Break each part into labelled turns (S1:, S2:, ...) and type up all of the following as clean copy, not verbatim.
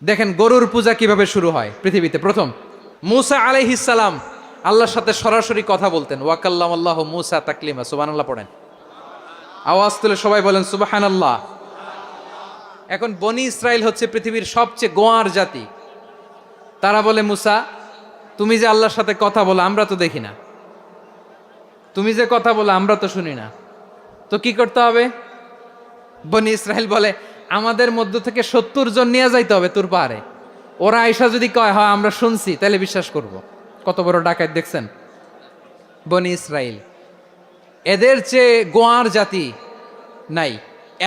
S1: দেখেন গরুর পূজা কিভাবে শুরু হয় পৃথিবীতে প্রথম। মূসা আলাইহিস সালাম আল্লাহর সাথে সরাসরি কথা বলতেন। ওয়াকাল্লাম আল্লাহ মূসা তাকলিমা। সুবহানাল্লাহ পড়েন, আওয়াজ তুলে সবাই বলেন সুবহানাল্লাহ। এখন বনি ইসরাইল হচ্ছে পৃথিবীর সবচেয়ে গোয়ার জাতি। তারা বলে মূসা, তুমি যে আল্লাহর সাথে কথা বলো আমরা তো দেখি না, তুমি যে কথা বলো আমরা তো শুনি না, তো কি করতে হবে? বনি ইসরাইল বলে আমাদের মধ্য থেকে 70 জন নিয়ে যাইতে হবে তোর পাহাড়ে। ওরা আয়সা যদি কয় হয় আমরা শুনছি, তাহলে বিশ্বাস করব। কত বড় ডাকাত দেখছেন বনি ইসরাইল। এদের চেয়ে গোয়ার জাতি নাই।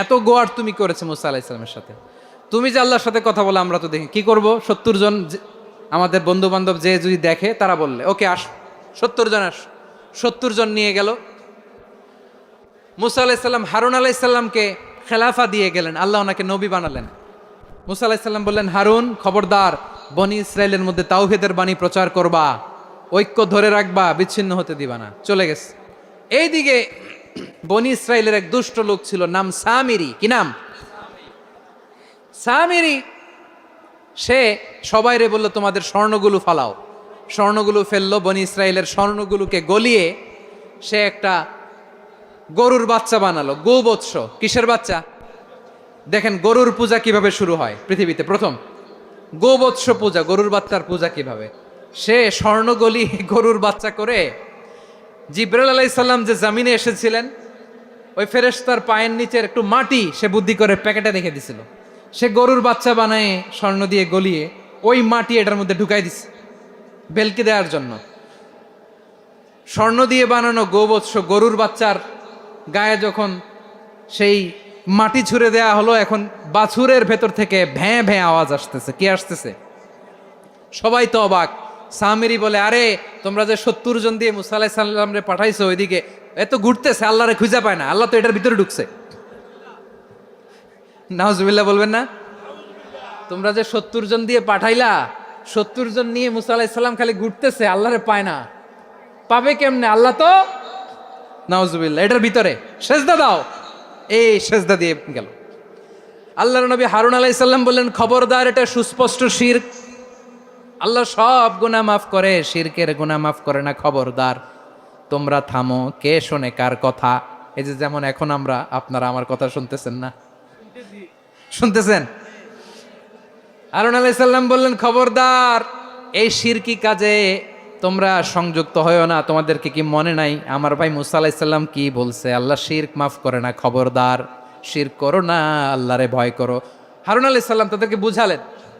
S1: এত গোয়ার তুমি করেছে মুসা আলাইহিস সালামের সাথে। তুমি যে আল্লাহর সাথে কথা বলে আমরা তো দেখি, কি করব? 70 জন আমাদের বন্ধু বান্ধব যে যদি দেখে, তারা বললে ওকে আস, 70 জন আস। 70 জন নিয়ে গেল। মুসা আলাইহিস সালাম হারুন আলাইহিস সালামকে খেলাফা দিয়ে গেলেন, আল্লাহ ওনাকে নবী বানালেন। মুসা আলাইহিস সালাম বললেন, হারুন খবরদার, বনি ইসরায়েলের মধ্যে তাওহীদের বাণী প্রচার করবা, ঐক্য ধরে রাখবা, বিচ্ছিন্ন হতে দিবা না। চলে গেছে। এইদিকে বনি ইসরায়েলের এক দুষ্ট লোক ছিল, নাম সামিরি। কি নাম? সামিরি। সে সবাইরে বলল তোমাদের স্বর্ণগুলো ফালাও। স্বর্ণগুলো ফেললো, বনি ইসরায়েলের স্বর্ণগুলোকে গলিয়ে সে একটা গরুর বাচ্চা বানালো। গোবৎস। কিসের বাচ্চা? দেখেন গরুর পূজা কিভাবে শুরু হয় পৃথিবীতে প্রথম। গোবৎস পূজা, গরুর বাচ্চার পূজা কিভাবে? সে স্বর্ণ গলি গরুর বাচ্চা করে জিবরাইল আলাইহিস সালাম যে জমিনে এসেছিলেন, ওই ফেরেশতার পায়ের নিচের একটু মাটি সে বুদ্ধি করে প্যাকেটে রেখে দিছিল। সে গরুর বাচ্চা বানায় স্বর্ণ দিয়ে গলিয়ে ওই মাটি এটার মধ্যে ঢুকাই দিছে বেলকি দেওয়ার জন্য। স্বর্ণ দিয়ে বানানো গোবৎস গরুর বাচ্চার গায়ে যখন সেই মাটি ছুঁড়ে দেয়া হলো, এখন বাছুরের ভেতর থেকে ভ্যাঁ ভ্যাঁ আওয়াজ আসতেছে। কি আসতেছে? সবাই তো অবাক। সামিরি বলে, আরে তোমরা যে 70 জন দিয়ে মুসা আলাইহিস সালাম রে পাঠাইছো, ওইদিকে এত ঘুরতেছে, আল্লাহরে খুঁজে পায় না, আল্লাহ তো এটার ভিতরে ঢুকছে। নাউজুবিল্লাহ বলবেন না? তোমরা যে 70 জন দিয়ে পাঠাইলা, 70 জন নিয়ে মুসা আলাইহিস সালাম খালি ঘুরতেছে, আল্লাহরে পায় না। পাবে কেমনে? আল্লাহ তো, নাউজুবিল্লাহ, এটার ভিতরে সেজদা দাও। এই সেজদা দিয়ে গেল। আল্লাহর নবী হারুন আলাইহিস সালাম বললেন, খবরদার, এটা সুস্পষ্ট শিরক। আল্লাহ সব গুনাহ মাফ করে, শিরকের গুনাহ মাফ করে না। খবরদার, তোমরা থামো। কে শোনে কার কথা? এই যে যেমন এখন আপনারা আমার কথা শুনতেছেন না? শুনতেছেন? হারুন আলাইহিস সালাম বললেন, খবরদার, এই শিরকি কাজে তোমরা সংযুক্ত হয়ো না। তোমাদেরকে কি মনে নাই আমার ভাই মুসা আলাইহিস সালাম কি বলছে? আল্লাহ শিরক মাফ করে না। খবরদার, শিরক করো না, আল্লাহরে ভয় করো। হারুন আলাইহিস সালাম তাদেরকে বুঝালেন।